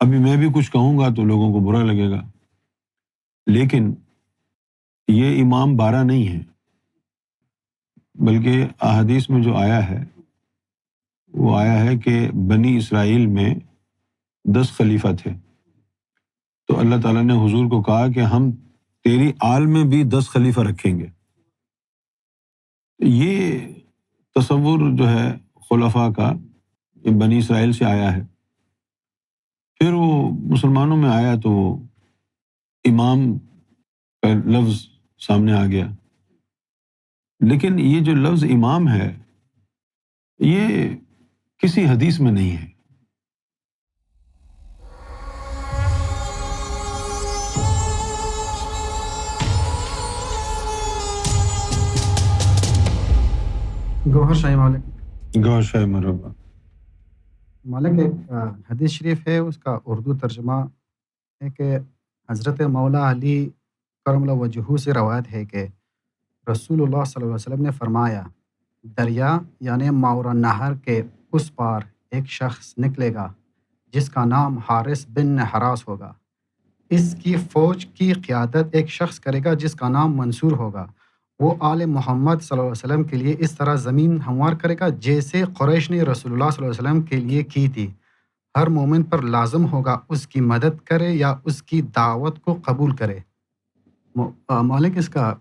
ابھی میں بھی کچھ کہوں گا تو لوگوں کو برا لگے گا، لیکن یہ امام 12 نہیں ہے، بلکہ احادیث میں جو آیا ہے وہ آیا ہے کہ بنی اسرائیل میں 10 خلیفہ تھے، تو اللہ تعالیٰ نے حضور کو کہا کہ ہم تیری آل میں بھی 10 خلیفہ رکھیں گے۔ یہ تصور جو ہے خلفاء کا، یہ بنی اسرائیل سے آیا ہے۔ پھر وہ مسلمانوں میں آیا تو امام کا لفظ سامنے آ گیا، لیکن یہ جو لفظ امام ہے یہ کسی حدیث میں نہیں ہے۔ گوہر شاہی مالک گوہر شاہ مرحبا۔ مالک ایک حدیث شریف ہے، اس کا اردو ترجمہ ہے کہ حضرت مولا علی کرم اللہ وجہہ سے روایت ہے کہ رسول اللہ صلی اللہ علیہ وسلم نے فرمایا، دریا یعنی ماورا نہر کے اس پار ایک شخص نکلے گا جس کا نام حارث بن حراس ہوگا۔ اس کی فوج کی قیادت ایک شخص کرے گا جس کا نام منصور ہوگا۔ وہ آل محمد صلی اللہ علیہ وسلم کے لیے اس طرح زمین ہموار کرے گا جیسے قریش نے رسول اللہ صلی اللہ علیہ وسلم کے لیے کی تھی۔ ہر مومن پر لازم ہوگا اس کی مدد کرے یا اس کی دعوت کو قبول کرے۔ مالک اس کا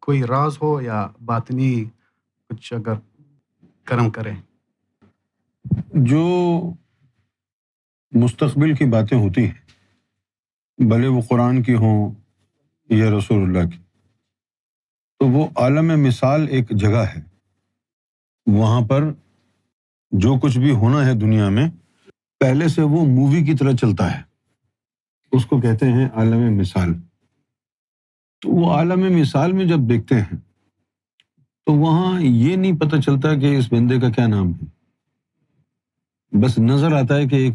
کوئی راز ہو یا باطنی کچھ اگر کرم کرے۔ جو مستقبل کی باتیں ہوتی ہیں، بھلے وہ قرآن کی ہوں یا رسول اللہ کی، تو وہ عالم مثال ایک جگہ ہے، وہاں پر جو کچھ بھی ہونا ہے دنیا میں پہلے سے وہ مووی کی طرح چلتا ہے، اس کو کہتے ہیں عالم مثال۔ تو وہ عالم مثال میں جب دیکھتے ہیں تو وہاں یہ نہیں پتہ چلتا کہ اس بندے کا کیا نام ہے، بس نظر آتا ہے کہ ایک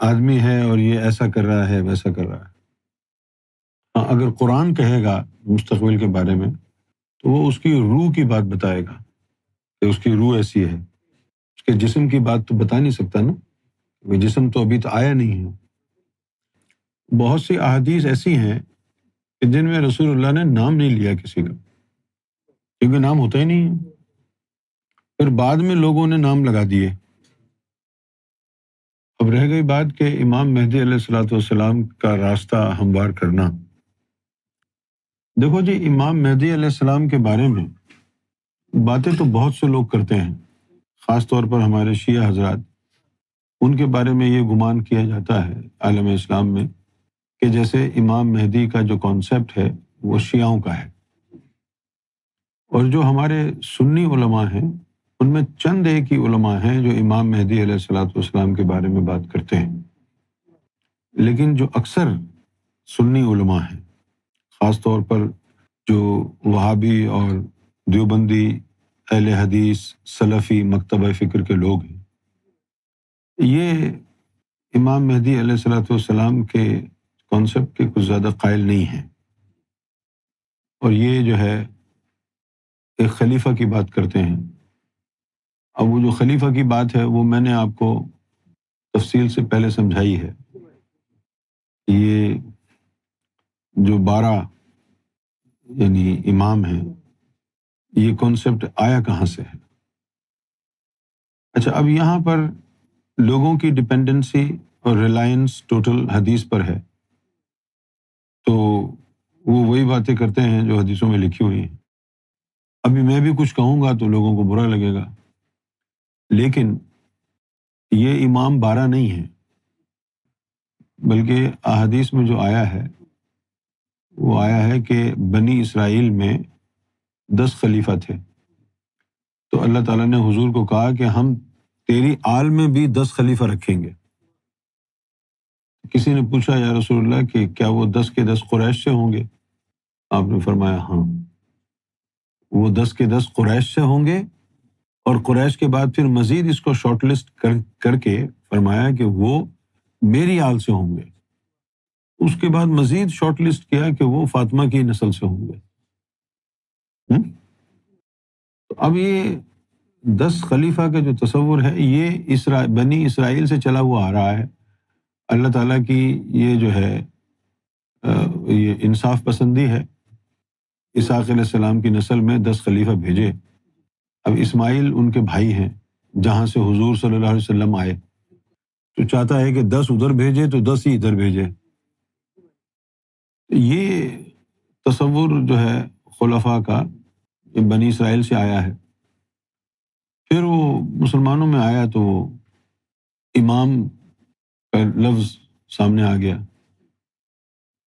آدمی ہے اور یہ ایسا کر رہا ہے ویسا کر رہا ہے۔ ہاں، اگر قرآن کہے گا مستقبل کے بارے میں تو وہ اس کی روح کی بات بتائے گا کہ اس کی روح ایسی ہے، اس کے جسم کی بات تو بتا نہیں سکتا نا، وہ جسم تو ابھی تو آیا نہیں ہے۔ بہت سی احادیث ایسی ہیں کہ جن میں رسول اللہ نے نام نہیں لیا کسی کا، کیونکہ نام ہوتا ہی نہیں ہے، پھر بعد میں لوگوں نے نام لگا دیے۔ اب رہ گئی بات کہ امام مہدی علیہ الصلوۃ والسلام کا راستہ ہموار کرنا۔ دیکھو جی، امام مہدی علیہ السلام کے بارے میں باتیں تو بہت سے لوگ کرتے ہیں، خاص طور پر ہمارے شیعہ حضرات۔ ان کے بارے میں یہ گمان کیا جاتا ہے عالم اسلام میں کہ جیسے امام مہدی کا جو کانسیپٹ ہے وہ شیعوں کا ہے، اور جو ہمارے سنی علماء ہیں ان میں چند ایک ہی علماء ہیں جو امام مہدی علیہ الصلوۃ والسلام کے بارے میں بات کرتے ہیں، لیکن جو اکثر سنی علماء ہیں، خاص طور پر جو وہابی اور دیوبندی اہل حدیث سلفی مکتبہ فکر کے لوگ ہیں، یہ امام مہدی علیہ الصلوۃ والسلام کے کانسیپٹ کے کچھ زیادہ قائل نہیں ہیں، اور یہ جو ہے ایک خلیفہ کی بات کرتے ہیں۔ اب وہ جو خلیفہ کی بات ہے وہ میں نے آپ کو تفصیل سے پہلے سمجھائی ہے۔ یہ جو 12 یعنی امام ہیں، یہ کانسیپٹ آیا کہاں سے ہے؟ اچھا، اب یہاں پر لوگوں کی ڈپینڈنسی اور ریلائنس ٹوٹل حدیث پر ہے، تو وہ وہی باتیں کرتے ہیں جو حدیثوں میں لکھی ہوئی ہیں۔ ابھی میں بھی کچھ کہوں گا تو لوگوں کو برا لگے گا، لیکن یہ امام 12 نہیں ہے، بلکہ احادیث میں جو آیا ہے وہ آیا ہے کہ بنی اسرائیل میں 10 خلیفہ تھے، تو اللہ تعالیٰ نے حضور کو کہا کہ ہم تیری آل میں بھی 10 خلیفہ رکھیں گے۔ کسی نے پوچھا یا رسول اللہ کہ کیا وہ 10 کے 10 قریش سے ہوں گے؟ آپ نے فرمایا ہاں، وہ 10 کے 10 قریش سے ہوں گے، اور قریش کے بعد پھر مزید اس کو شارٹ لسٹ کر کے فرمایا کہ وہ میری آل سے ہوں گے۔ اس کے بعد مزید شارٹ لسٹ کیا کہ وہ فاطمہ کی نسل سے ہوں گے۔ تو اب یہ 10 خلیفہ کا جو تصور ہے یہ بنی اسرائیل سے چلا ہوا آ رہا ہے، اللہ تعالیٰ کی یہ جو ہے یہ انصاف پسندی ہے. اسحاق علیہ السلام کی نسل میں 10 خلیفہ بھیجے. اب اسماعیل ان کے بھائی ہیں جہاں سے حضور صلی اللہ علیہ وسلم آئے، تو چاہتا ہے کہ 10 ادھر بھیجے تو 10 ہی ادھر بھیجے. یہ تصور جو ہے خلفاء کا یہ بنی اسرائیل سے آیا ہے. پھر وہ مسلمانوں میں آیا تو امام کا لفظ سامنے آ گیا.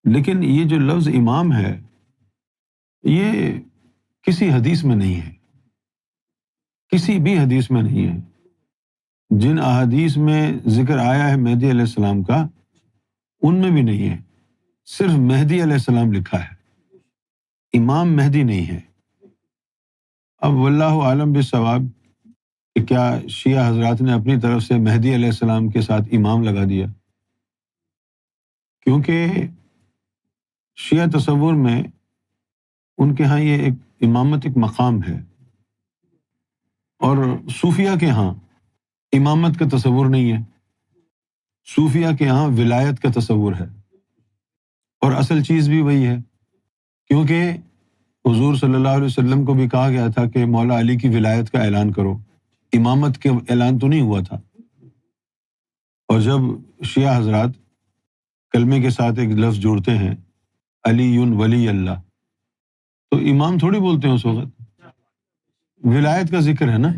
لیکن یہ جو لفظ امام ہے یہ کسی حدیث میں نہیں ہے، کسی بھی حدیث میں نہیں ہے. جن احادیث میں ذکر آیا ہے مہدی علیہ السلام کا ان میں بھی نہیں ہے. صرف مہدی علیہ السلام لکھا ہے، امام مہدی نہیں ہے. اب واللہ عالم بالصواب کہ کیا شیعہ حضرات نے اپنی طرف سے مہدی علیہ السلام کے ساتھ امام لگا دیا، کیونکہ شیعہ تصور میں ان کے ہاں یہ ایک امامت ایک مقام ہے، اور صوفیہ کے ہاں امامت کا تصور نہیں ہے. صوفیہ کے ہاں ولایت کا تصور ہے، اور اصل چیز بھی وہی ہے، کیونکہ حضور صلی اللہ علیہ وسلم کو بھی کہا گیا تھا کہ مولا علی کی ولایت کا اعلان کرو، امامت کا اعلان تو نہیں ہوا تھا. اور جب شیعہ حضرات کلمے کے ساتھ ایک لفظ جوڑتے ہیں علی ولی اللہ، تو امام تھوڑی بولتے ہیں اس وقت، ولایت کا ذکر ہے نا.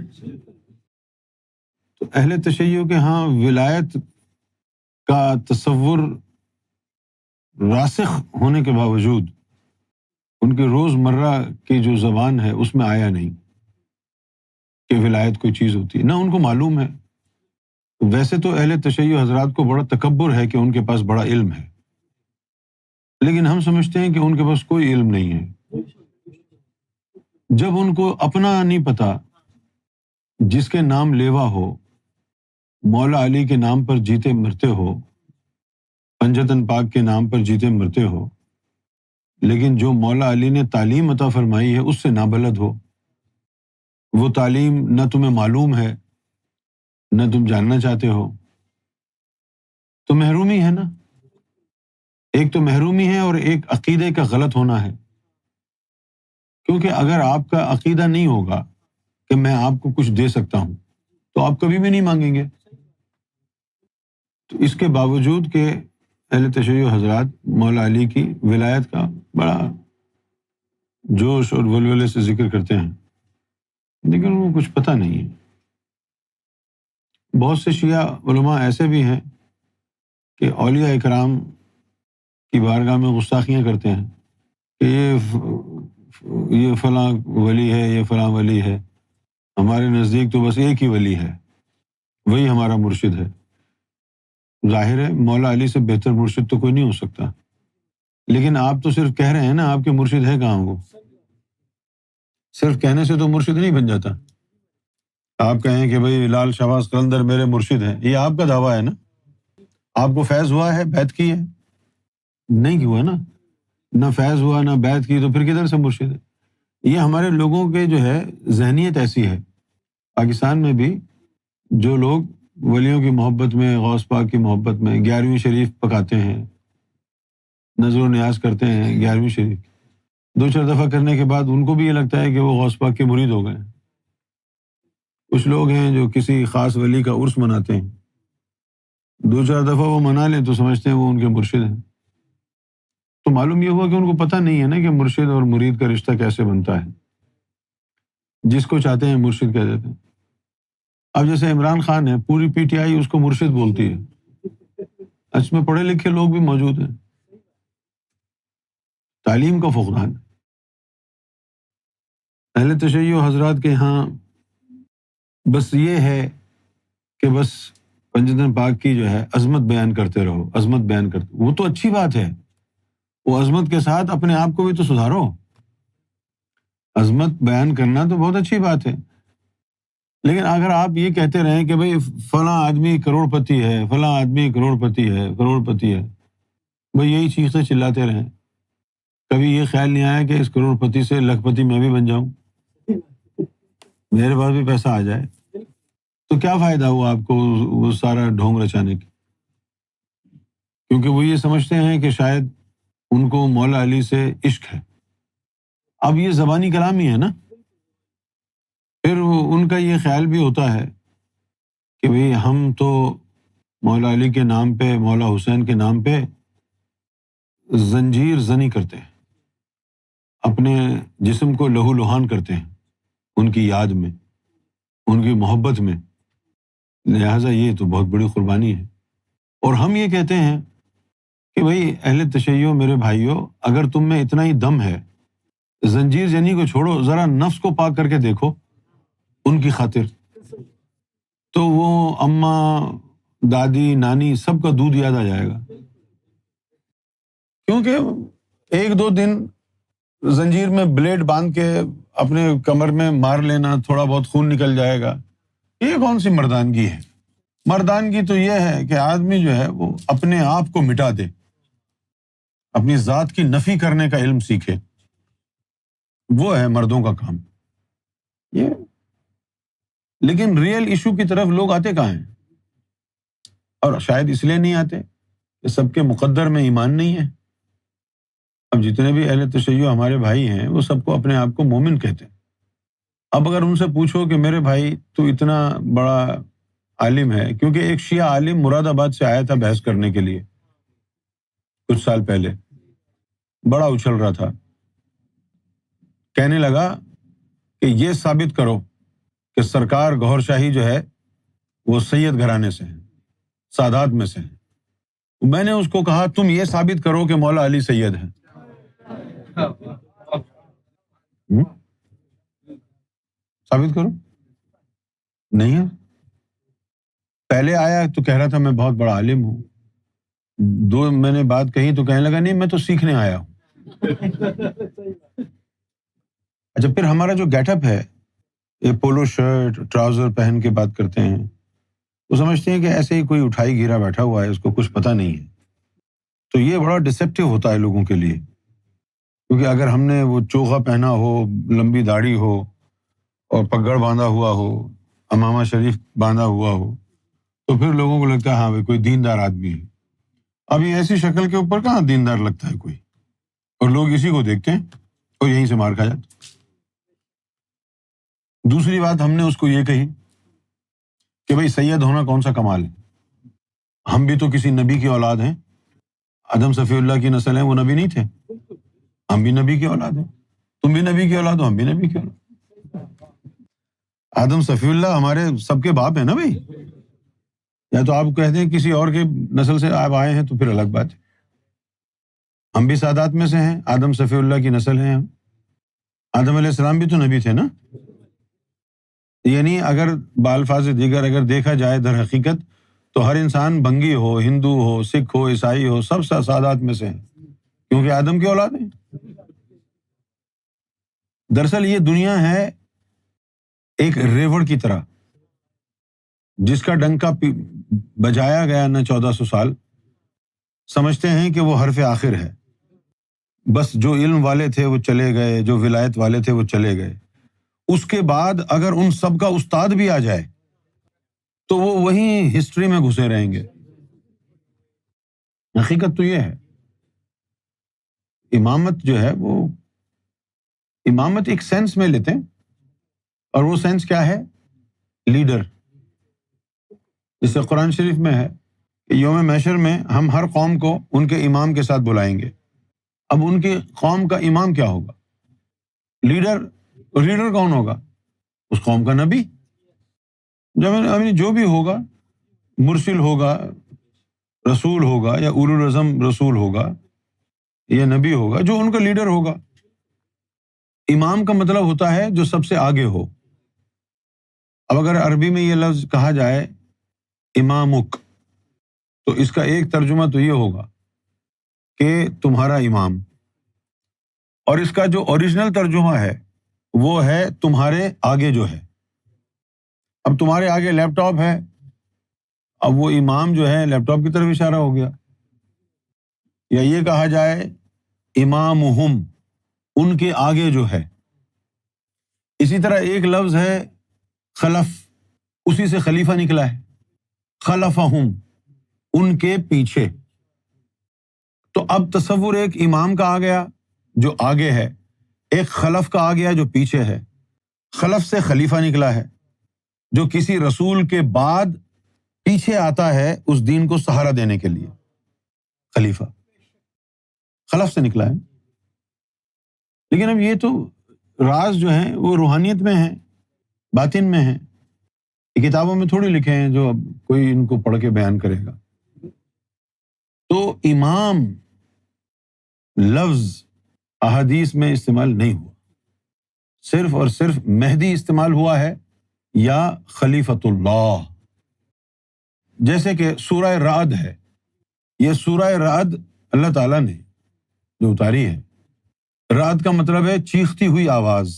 تو اہل تشیع کے ہاں ولایت کا تصور راسخ ہونے کے باوجود ان کے روز مرہ کی جو زبان ہے اس میں آیا نہیں کہ ولایت کوئی چیز ہوتی ہے، نہ ان کو معلوم ہے. ویسے تو اہل تشیع حضرات کو بڑا تکبر ہے کہ ان کے پاس بڑا علم ہے، لیکن ہم سمجھتے ہیں کہ ان کے پاس کوئی علم نہیں ہے. جب ان کو اپنا نہیں پتا، جس کے نام لیوا ہو، مولا علی کے نام پر جیتے مرتے ہو، پنجتن پاک کے نام پر جیتے مرتے ہو، لیکن جو مولا علی نے تعلیم عطا فرمائی ہے اس سے نابلد ہو، وہ تعلیم نہ تمہیں معلوم ہے نہ تم جاننا چاہتے ہو، تو محرومی ہے نا. ایک تو محرومی ہے اور ایک عقیدے کا غلط ہونا ہے. کیونکہ اگر آپ کا عقیدہ نہیں ہوگا کہ میں آپ کو کچھ دے سکتا ہوں تو آپ کبھی بھی نہیں مانگیں گے. تو اس کے باوجود کہ اہل تشیع حضرات مولا علی کی ولایت کا بڑا جوش اور ولولے سے ذکر کرتے ہیں، لیکن ان کو کچھ پتہ نہیں ہے. بہت سے شیعہ علماء ایسے بھی ہیں کہ اولیاء اکرام کی بارگاہ میں گستاخیاں کرتے ہیں کہ یہ فلاں ولی ہے، یہ فلاں ولی ہے. ہمارے نزدیک تو بس ایک ہی ولی ہے، وہی ہمارا مرشد ہے. ظاہر ہے مولا علی سے بہتر مرشد تو کوئی نہیں ہو سکتا، لیکن آپ تو صرف کہہ رہے ہیں نا، آپ کے مرشد ہے کہاں؟ وہ صرف کہنے سے تو مرشد نہیں بن جاتا. آپ کہیں کہ بھئی لال شہباز قلندر میرے مرشد ہیں، یہ آپ کا دعویٰ ہے نا. آپ کو فیض ہوا ہے، بیعت کی ہے؟ نہیں ہوا نا. نہ فیض ہوا نہ بیعت کی تو پھر کدھر سے مرشد ہے؟ یہ ہمارے لوگوں کے جو ہے ذہنیت ایسی ہے. پاکستان میں بھی جو لوگ ولیوں کی محبت میں، غوث پاک کی محبت میں 11ویں شریف پکاتے ہیں، نظر و نیاز کرتے ہیں 11ویں شریف، 2-4 دفعہ کرنے کے بعد ان کو بھی یہ لگتا ہے کہ وہ غوث پاک کے مرید ہو گئے. کچھ لوگ ہیں جو کسی خاص ولی کا عرس مناتے ہیں، 2-4 دفعہ وہ منا لیں تو سمجھتے ہیں وہ ان کے مرشد ہیں. تو معلوم یہ ہوا کہ ان کو پتہ نہیں ہے نا کہ مرشد اور مرید کا رشتہ کیسے بنتا ہے. جس کو چاہتے ہیں مرشد کہہ دیتے ہیں. اب جیسے عمران خان ہے، پوری پی ٹی آئی اس کو مرشد بولتی ہے، اس میں پڑھے لکھے لوگ بھی موجود ہیں. تعلیم کا فقدان. اہل تشیع حضرات کے ہاں بس یہ ہے کہ بس پنجتن پاک کی جو ہے عظمت بیان کرتے رہو، عظمت بیان کرتے. وہ تو اچھی بات ہے، وہ عظمت کے ساتھ اپنے آپ کو بھی تو سدھارو. عظمت بیان کرنا تو بہت اچھی بات ہے، لیکن اگر آپ یہ کہتے رہیں کہ بھئی فلاں آدمی کروڑ پتی ہے، فلاں آدمی کروڑ پتی ہے، کروڑ پتی ہے، بھئی یہی چیزیں چلاتے رہیں، کبھی یہ خیال نہیں آیا کہ اس کروڑ پتی سے لکھ پتی میں بھی بن جاؤں، میرے پاس بھی پیسہ آ جائے، تو کیا فائدہ ہوا آپ کو وہ سارا ڈھونگ رچانے کی؟ کیونکہ وہ یہ سمجھتے ہیں کہ شاید ان کو مولا علی سے عشق ہے. اب یہ زبانی کلام ہی ہے نا. پھر ان کا یہ خیال بھی ہوتا ہے کہ بھئی ہم تو مولا علی کے نام پہ، مولا حسین کے نام پہ زنجیر زنی کرتے ہیں، اپنے جسم کو لہو لہان کرتے ہیں ان کی یاد میں، ان کی محبت میں. لہٰذا یہ تو بہت بڑی قربانی ہے. اور ہم یہ کہتے ہیں کہ بھئی اہل تشیع میرے بھائیوں، اگر تم میں اتنا ہی دم ہے، زنجیر زنی کو چھوڑو، ذرا نفس کو پاک کر کے دیکھو ان کی خاطر، تو وہ اماں، دادی، نانی سب کا دودھ یاد آ جائے گا. کیونکہ ایک دو دن زنجیر میں بلیڈ باندھ کے اپنے کمر میں مار لینا، تھوڑا بہت خون نکل جائے گا، یہ کون سی مردانگی ہے؟ مردانگی تو یہ ہے کہ آدمی جو ہے وہ اپنے آپ کو مٹا دے، اپنی ذات کی نفی کرنے کا علم سیکھے، وہ ہے مردوں کا کام یہ. لیکن ریئل ایشو کی طرف لوگ آتے کہاں ہیں؟ اور شاید اس لیے نہیں آتے کہ سب کے مقدر میں ایمان نہیں ہے. اب جتنے بھی اہل تشیع ہمارے بھائی ہیں وہ سب کو اپنے آپ کو مومن کہتے ہیں. اب اگر ان سے پوچھو کہ میرے بھائی تو اتنا بڑا عالم ہے، کیونکہ ایک شیعہ عالم مراد آباد سے آیا تھا بحث کرنے کے لیے کچھ سال پہلے، بڑا اچھل رہا تھا، کہنے لگا کہ یہ ثابت کرو کہ سرکار گوھر شاہی جو ہے وہ سید گھرانے سے ہیں، سادات میں سے ہیں. میں نے اس کو کہا تم یہ ثابت کرو کہ مولا علی سید ہیں. ثابت کرو. نہیں ہے. پہلے آیا تو کہہ رہا تھا میں بہت بڑا عالم ہوں، دو میں نے بات کہی تو کہنے لگا نہیں میں تو سیکھنے آیا ہوں. اچھا، پھر ہمارا جو گیٹ اپ ہے، یہ پولو شرٹ ٹراؤزر پہن کے بات کرتے ہیں، وہ سمجھتے ہیں کہ ایسے ہی کوئی اٹھائی گیرا بیٹھا ہوا ہے، اس کو کچھ پتہ نہیں ہے. تو یہ بڑا ڈسیپٹیو ہوتا ہے لوگوں کے لیے، کیونکہ اگر ہم نے وہ چوغا پہنا ہو، لمبی داڑھی ہو اور پگڑ باندھا ہوا ہو، امامہ شریف باندھا ہوا ہو، تو پھر لوگوں کو لگتا ہے ہاں بھائی کوئی دیندار آدمی ہے. ابھی ایسی شکل کے اوپر کہاں دیندار لگتا ہے کوئی، اور لوگ اسی کو دیکھتے ہیں اور یہیں سے مار کھا جاتے. دوسری بات ہم نے اس کو یہ کہی کہ بھائی سید ہونا کون سا کمال ہے، ہم بھی تو کسی نبی کی اولاد ہیں. آدم صفی اللہ کی نسل ہیں، وہ نبی نہیں تھے؟ ہم بھی نبی کی اولاد ہیں، تم بھی نبی کی اولاد ہو، ہم بھی نبی کی اولاد. آدم صفی اللہ ہمارے سب کے باپ ہیں نا بھائی. یا تو آپ کہتے ہیں کسی اور کے نسل سے آپ آئے ہیں تو پھر الگ بات ہے. ہم بھی سادات میں سے ہیں، آدم صفی اللہ کی نسل ہیں ہم. آدم علیہ السلام بھی تو نبی تھے نا. یعنی اگر بالفاظ دیگر اگر دیکھا جائے در حقیقت تو ہر انسان بنگی ہو، ہندو ہو، سکھ ہو، عیسائی ہو، سب سادات میں سے ہیں، کیونکہ آدم کی اولاد ہیں. دراصل یہ دنیا ہے ایک ریوڑ کی طرح، جس کا ڈنکا بجایا گیا نہ 1400 سال. سمجھتے ہیں کہ وہ حرف آخر ہے، بس جو علم والے تھے وہ چلے گئے، جو ولایت والے تھے وہ چلے گئے. اس کے بعد اگر ان سب کا استاد بھی آ جائے تو وہ وہیں ہسٹری میں گھسے رہیں گے. حقیقت تو یہ ہے، امامت جو ہے وہ امامت ایک سینس میں لیتے ہیں، اور وہ سینس کیا ہے؟ لیڈر. جس سے قرآن شریف میں ہے کہ یوم محشر میں ہم ہر قوم کو ان کے امام کے ساتھ بلائیں گے. اب ان کی قوم کا امام کیا ہوگا؟ لیڈر. لیڈر کون ہوگا؟ اس قوم کا نبی. جو بھی ہوگا، مرسل ہوگا، رسول ہوگا، یا اولو العزم رسول ہوگا، یا نبی ہوگا، جو ان کا لیڈر ہوگا. امام کا مطلب ہوتا ہے جو سب سے آگے ہو. اب اگر عربی میں یہ لفظ کہا جائے امامک، تو اس کا ایک ترجمہ تو یہ ہوگا کہ تمہارا امام، اور اس کا جو اوریجنل ترجمہ ہے وہ ہے تمہارے آگے جو ہے. اب تمہارے آگے لیپ ٹاپ ہے، اب وہ امام جو ہے لیپ ٹاپ کی طرف اشارہ ہو گیا. یا یہ کہا جائے امامہم، ان کے آگے جو ہے. اسی طرح ایک لفظ ہے خلف، اسی سے خلیفہ نکلا ہے. خلفہم، ان کے پیچھے. تو اب تصور ایک امام کا آ گیا جو آگے ہے، ایک خلف کا آ گیا جو پیچھے ہے۔ خلف سے خلیفہ نکلا ہے جو کسی رسول کے بعد پیچھے آتا ہے اس دین کو سہارا دینے کے لیے، خلیفہ خلف سے نکلا ہے۔ لیکن اب یہ تو راز جو ہیں وہ روحانیت میں ہیں، باطن میں ہیں، یہ کتابوں میں تھوڑی لکھے ہیں جو اب کوئی ان کو پڑھ کے بیان کرے گا۔ تو امام لفظ احادیث میں استعمال نہیں ہوا، صرف اور صرف مہدی استعمال ہوا ہے یا خلیفۃ اللہ۔ جیسے کہ سورہ رعد ہے، یہ سورہ رعد اللہ تعالیٰ نے جو اتاری ہے، رعد کا مطلب ہے چیختی ہوئی آواز۔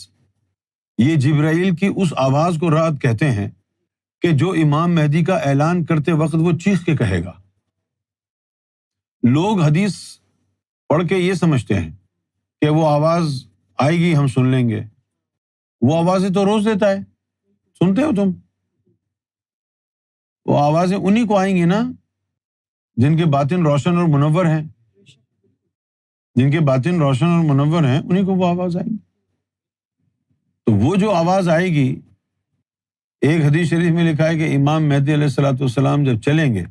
یہ جبرائیل کی اس آواز کو رعد کہتے ہیں کہ جو امام مہدی کا اعلان کرتے وقت وہ چیخ کے کہے گا۔ لوگ حدیث پڑھ کے یہ سمجھتے ہیں کہ وہ آواز آئے گی ہم سن لیں گے، وہ آوازیں تو روز دیتا ہے، سنتے ہو تم؟ وہ آوازیں انہی کو آئیں گی نا جن کے باطن روشن اور منور ہیں، جن کے باطن روشن اور منور ہیں انہی کو وہ آواز آئیں گی۔ تو وہ جو آواز آئے گی، ایک حدیث شریف میں لکھا ہے کہ امام مہدی علیہ الصلوۃ والسلام جب چلیں گے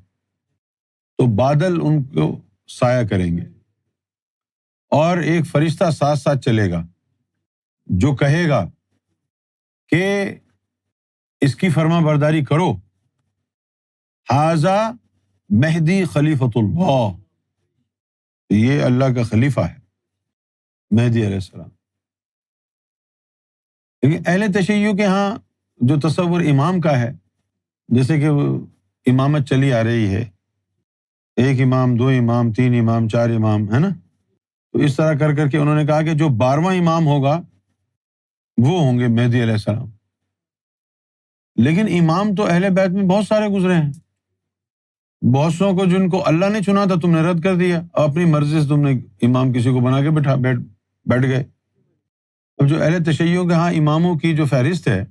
تو بادل ان کو سایہ کریں گے، اور ایک فرشتہ ساتھ ساتھ چلے گا جو کہے گا کہ اس کی فرما برداری کرو، ھذا مہدی خلیفۃ اللہ، یہ اللہ کا خلیفہ ہے مہدی علیہ السلام۔ لیکن اہل تشیع کے ہاں جو تصور امام کا ہے، جیسے کہ امامت چلی آ رہی ہے، ایک امام، دو امام، تین امام، چار امام، ہے نا، تو اس طرح کر کر کے انہوں نے کہا کہ جو 12واں امام ہوگا وہ ہوں گے مہدی علیہ السلام۔ لیکن امام تو اہل بیت میں بہت سارے گزرے ہیں، بہت سو کو جن کو اللہ نے چنا تھا تم نے رد کر دیا، اور اپنی مرضی سے تم نے امام کسی کو بنا کے بیٹھ گئے۔ اب جو اہل تشیع کے ہاں اماموں کی جو فہرست ہے،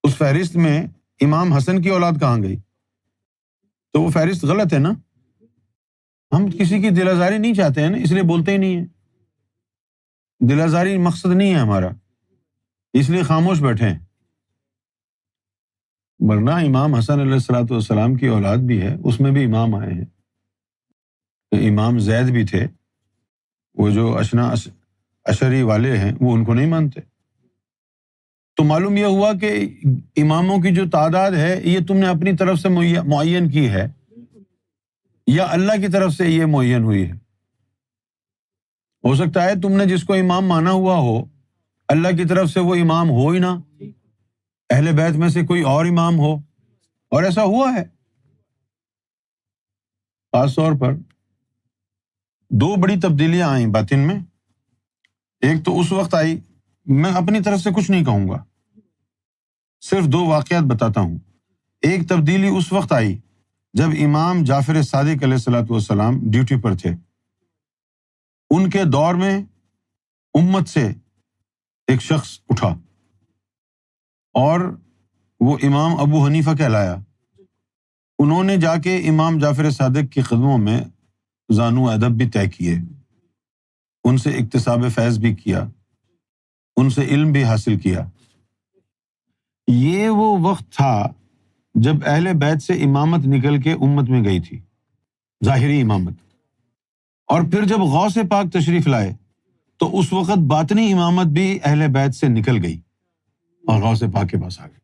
اس فہرست میں امام حسن کی اولاد کہاں گئی؟ تو وہ فہرست غلط ہے نا۔ ہم کسی کی دل آزاری نہیں چاہتے ہیں نا، اس لیے بولتے ہی نہیں ہیں، دل آزاری مقصد نہیں ہے ہمارا، اس لیے خاموش بیٹھے ہیں۔ ورنہ امام حسن علیہ الصلوۃ والسلام کی اولاد بھی ہے، اس میں بھی امام آئے ہیں۔ تو امام زید بھی تھے، وہ جو اشنا اشری والے ہیں وہ ان کو نہیں مانتے۔ تو معلوم یہ ہوا کہ اماموں کی جو تعداد ہے یہ تم نے اپنی طرف سے معین کی ہے یا اللہ کی طرف سے یہ معین ہوئی ہے؟ ہو سکتا ہے تم نے جس کو امام مانا ہوا ہو اللہ کی طرف سے وہ امام ہو ہی نہ، اہل بیت میں سے کوئی اور امام ہو، اور ایسا ہوا ہے۔ خاص طور پر دو بڑی تبدیلیاں آئیں باطن میں۔ ایک تو اس وقت آئی، میں اپنی طرف سے کچھ نہیں کہوں گا، صرف دو واقعات بتاتا ہوں۔ ایک تبدیلی اس وقت آئی جب امام جعفر صادق علیہ الصلوۃ والسلام ڈیوٹی پر تھے۔ ان کے دور میں امت سے ایک شخص اٹھا اور وہ امام ابو حنیفہ کہلایا۔ انہوں نے جا کے امام جعفر صادق کے قدموں میں زانو ادب بھی طے کیے، ان سے اکتساب فیض بھی کیا، ان سے علم بھی حاصل کیا۔ یہ وہ وقت تھا جب اہل بیت سے امامت نکل کے امت میں گئی تھی، ظاہری امامت، اور پھر جب غوث پاک تشریف لائے تو اس وقت باطنی امامت بھی اہل بیت سے نکل گئی اور غوث پاک کے پاس آ گئی۔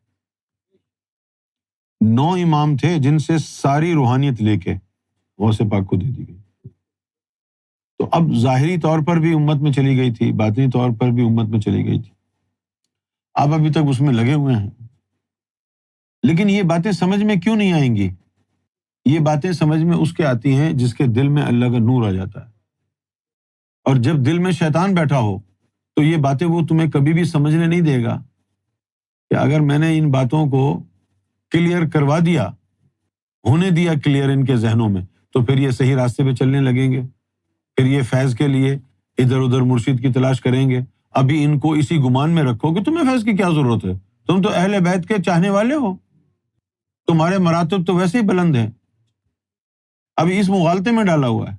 9 امام تھے جن سے ساری روحانیت لے کے غوث پاک کو دے دی گئی۔ تو اب ظاہری طور پر بھی امت میں چلی گئی تھی، باطنی طور پر بھی امت میں چلی گئی تھی، آپ ابھی تک اس میں لگے ہوئے ہیں۔ لیکن یہ باتیں سمجھ میں کیوں نہیں آئیں گی؟ یہ باتیں سمجھ میں اس کے آتی ہیں جس کے دل میں اللہ کا نور آ جاتا ہے، اور جب دل میں شیطان بیٹھا ہو تو یہ باتیں وہ تمہیں کبھی بھی سمجھنے نہیں دے گا کہ اگر میں نے ان باتوں کو کلیئر کروا دیا، ہونے دیا کلیئر ان کے ذہنوں میں، تو پھر یہ صحیح راستے پہ چلنے لگیں گے، پھر یہ فیض کے لیے ادھر ادھر مرشد کی تلاش کریں گے۔ ابھی ان کو اسی گمان میں رکھو کہ تمہیں فیض کی کیا ضرورت ہے، تم تو اہل بیت کے چاہنے والے ہو، تمہارے مراتب تو ویسے ہی بلند ہیں، ابھی اس مغالطے میں ڈالا ہوا ہے۔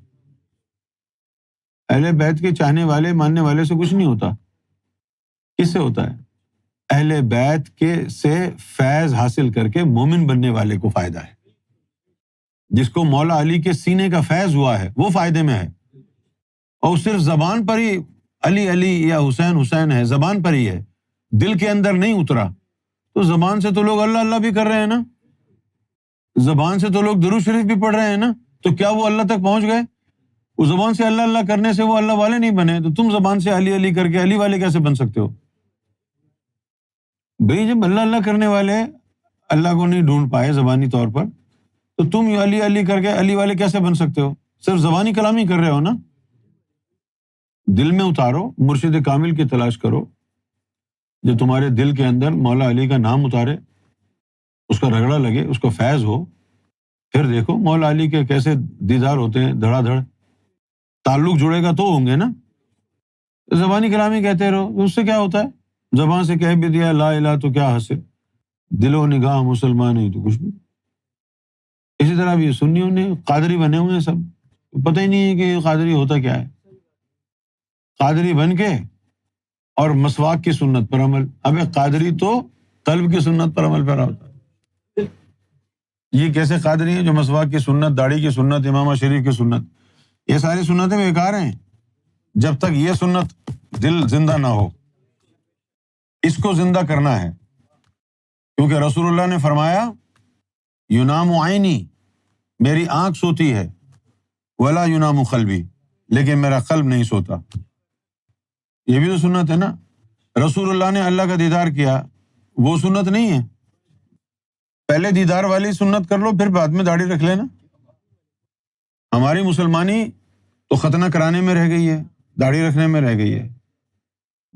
اہل بیت کے چاہنے والے ماننے والے سے کچھ نہیں ہوتا. کس سے ہوتا ہے؟ اہل بیت کے سے فیض حاصل کر کے مومن بننے والے کو فائدہ ہے. جس کو مولا علی کے سینے کا فیض ہوا ہے وہ فائدے میں ہے. اور صرف زبان پر ہی علی علی یا حسین حسین ہے، زبان پر ہی ہے، دل کے اندر نہیں اترا. تو زبان سے تو لوگ اللہ اللہ بھی کر رہے ہیں نا، زبان سے تو لوگ درود شریف بھی پڑھ رہے ہیں نا، تو کیا وہ اللہ تک پہنچ گئے؟ اس زبان سے اللہ اللہ کرنے سے وہ اللہ والے نہیں بنے. تو تم زبان سے علی علی کر کے علی والے کیسے بن سکتے ہو؟ بھئی جب اللہ اللہ کرنے والے اللہ کو نہیں ڈھونڈ پائے زبانی طور پر، تو تم علی علی کر کے علی والے کیسے بن سکتے ہو؟ صرف زبانی کلامی کر رہے ہو نا. دل میں اتارو، مرشد کامل کی تلاش کرو جو تمہارے دل کے اندر مولا علی کا نام اتارے، اس کا رگڑا لگے، اس کا فیض ہو. پھر دیکھو مولا علی کے کیسے دیدار ہوتے ہیں، دھڑا دھڑ. تعلق جڑے گا تو ہوں گے نا. زبانی کلامی کہتے رہو، اس سے کیا ہوتا ہے؟ زبان سے کہہ بھی دیا لا الہ تو کیا حاصل؟ دل و نگاہ مسلمان نہیں تو کچھ نہیں. اسی طرح بھی سنیوں نے قادری بنے ہوئے ہیں، سب پتہ ہی نہیں ہے کہ قادری ہوتا کیا ہے. قادری بن کے اور مسواک کی سنت پر عمل. ابے قادری تو قلب کی سنت پر عمل پیرا ہوتا ہے. یہ کیسے قادری ہیں جو مسواک کی سنت، داڑھی کی سنت، امامہ شریف کی سنت، یہ ساری سنتیں بیکار ہیں جب تک یہ سنت دل زندہ نہ ہو. اس کو زندہ کرنا ہے، کیونکہ رسول اللہ نے فرمایا ینام عینی، میری آنکھ سوتی ہے، ولا ینام قلبی، لیکن میرا قلب نہیں سوتا. یہ بھی تو سنت ہے نا. رسول اللہ نے اللہ کا دیدار کیا، وہ سنت نہیں ہے. پہلے دیدار والی سنت کر لو، پھر بعد میں داڑھی رکھ لینا. ہماری مسلمانی تو ختنہ کرانے میں رہ گئی ہے، داڑھی رکھنے میں رہ گئی ہے.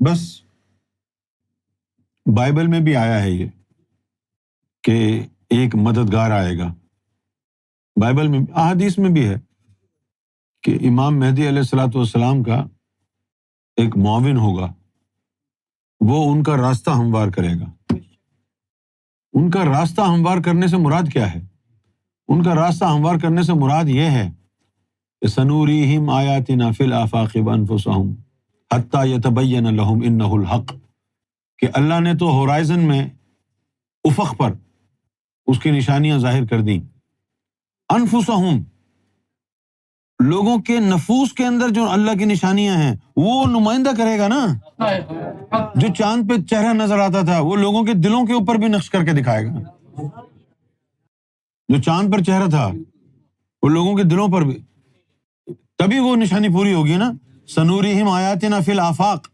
بس بائبل میں بھی آیا ہے یہ کہ ایک مددگار آئے گا. بائبل میں، احادیث میں بھی ہے کہ امام مہدی علیہ الصلوۃ والسلام کا ایک معاون ہوگا، وہ ان کا راستہ ہموار کرے گا. ان کا راستہ ہموار کرنے سے مراد کیا ہے؟ ان کا راستہ ہموار کرنے سے مراد یہ ہے کہ سنوریہم آیاتنا فی الآفاق وانفسہم حتی یتبین لہم انہ الحق، کہ اللہ نے تو ہورائزن میں، افق پر اس کی نشانیاں ظاہر کر دیں. انفسہم، لوگوں کے نفوس کے اندر جو اللہ کی نشانیاں ہیں وہ نمائندہ کرے گا نا. جو چاند پہ چہرہ نظر آتا تھا وہ لوگوں کے دلوں کے اوپر بھی نقش کر کے دکھائے گا. جو چاند پر چہرہ تھا وہ لوگوں کے دلوں پر بھی، تبھی وہ نشانی پوری ہوگی نا. سنوریہم آیاتنا فی الآفاق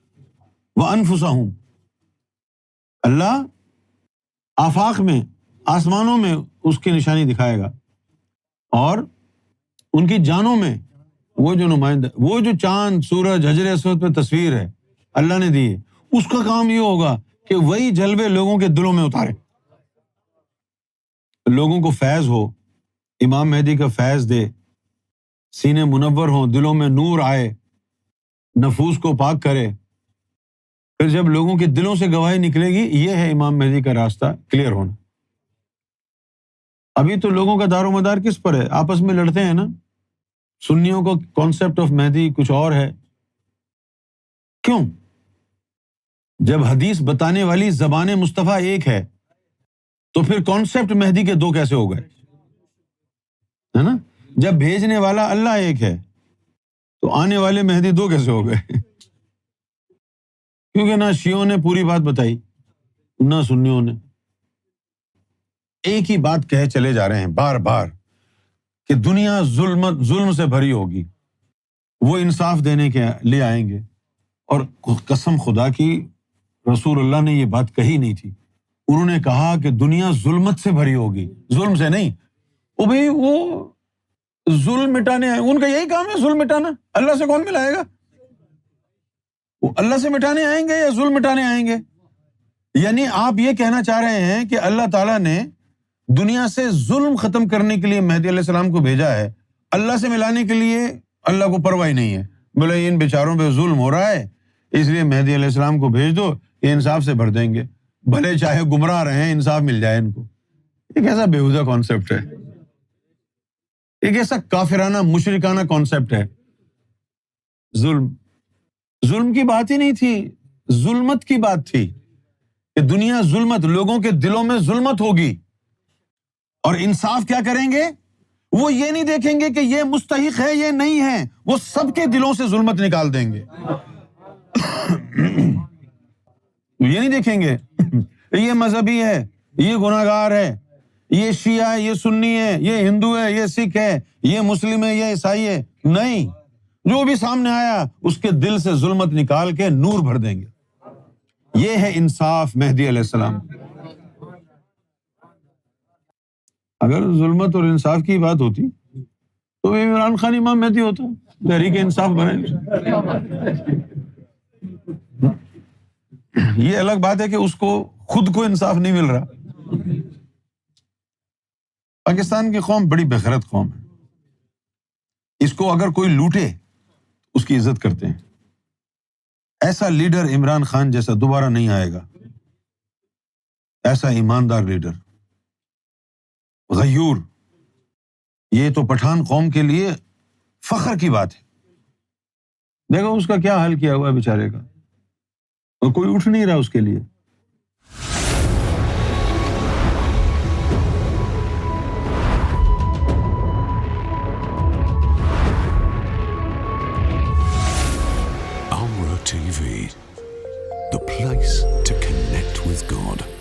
وانفسہم، اللہ آفاق میں، آسمانوں میں اس کی نشانی دکھائے گا، اور ان کی جانوں میں وہ جو نمائندہ، وہ جو چاند سورج حجر اسود پہ تصویر ہے اللہ نے دی ہے، اس کا کام یہ ہوگا کہ وہی جلوے لوگوں کے دلوں میں اتارے، لوگوں کو فیض ہو، امام مہدی کا فیض دے، سینے منور ہوں، دلوں میں نور آئے، نفوس کو پاک کرے. پھر جب لوگوں کے دلوں سے گواہی نکلے گی، یہ ہے امام مہدی کا راستہ کلیئر ہونا. ابھی تو لوگوں کا دار و مدار کس پر ہے؟ آپس میں لڑتے ہیں نا. سنیوں کو کانسیپٹ آف مہدی کچھ اور ہے. کیوں؟ جب حدیث بتانے والی زبان مصطفیٰ ایک ہے تو پھر کانسیپٹ مہدی کے دو کیسے ہو گئے؟ ہے نا. جب بھیجنے والا اللہ ایک ہے تو آنے والے مہدی دو کیسے ہو گئے؟ کیونکہ نہ شیعوں نے پوری بات بتائی نہ سنیوں نے. ایک ہی بات کہے چلے جا رہے ہیں بار بار کہ دنیا ظلم سے بھری ہوگی، وہ انصاف دینے کے لیے آئیں گے. اور قسم خدا کی رسول اللہ نے یہ بات کہی نہیں تھی. انہوں نے کہا کہ دنیا ظلمت سے بھری ہوگی، ظلم سے نہیں. وہ بھئی وہ ظلم مٹانے آئے، ان کا یہی کام ہے ظلم مٹانا. اللہ سے کون ملائے گا؟ وہ اللہ سے مٹانے آئیں گے یا ظلم مٹانے آئیں گے؟ یعنی آپ یہ کہنا چاہ رہے ہیں کہ اللہ تعالیٰ نے دنیا سے ظلم ختم کرنے کے لیے مہدی علیہ السلام کو بھیجا ہے، اللہ سے ملانے کے لیے اللہ کو پرواہ نہیں ہے. بولے ان بیچاروں پہ ظلم ہو رہا ہے اس لیے مہدی علیہ السلام کو بھیج دو، یہ انصاف سے بھر دیں گے، بھلے چاہے گمراہ رہیں، انصاف مل جائے ان کو. یہ کیسا بیہودہ کانسیپٹ ہے، ایک ایسا کافرانہ مشرکانہ کانسیپٹ ہے. ظلم کی بات ہی نہیں تھی، ظلمت کی بات تھی کہ دنیا ظلمت، لوگوں کے دلوں میں ظلمت ہوگی، اور انصاف کیا کریں گے؟ وہ یہ نہیں دیکھیں گے کہ یہ مستحق ہے یہ نہیں ہے، وہ سب کے دلوں سے ظلمت نکال دیں گے۔ یہ نہیں دیکھیں گے یہ مذہبی ہے، یہ گناہگار ہے، یہ شیعہ ہے، یہ سنی ہے، یہ ہندو ہے، یہ سکھ ہے، یہ مسلم ہے، یہ عیسائی ہے، نہیں، جو بھی سامنے آیا اس کے دل سے ظلمت نکال کے نور بھر دیں گے۔ یہ ہے انصاف مہدی علیہ السلام۔ اگر ظلمت اور انصاف کی بات ہوتی تو عمران خان امام مہدی ہوتا، تحریک انصاف بنائے۔ یہ الگ بات ہے کہ اس کو خود کو انصاف نہیں مل رہا۔ پاکستان کی قوم بڑی بغیرت قوم ہے، اس کو اگر کوئی لوٹے اس کی عزت کرتے ہیں۔ ایسا لیڈر عمران خان جیسا دوبارہ نہیں آئے گا، ایسا ایماندار لیڈر، غیور۔ یہ تو پٹھان قوم کے لیے فخر کی بات ہے۔ دیکھو اس کا کیا حال کیا ہوا ہے بیچارے کا، اور کوئی اٹھ نہیں رہا اس کے لیے۔ Amra TV, the place to connect with God.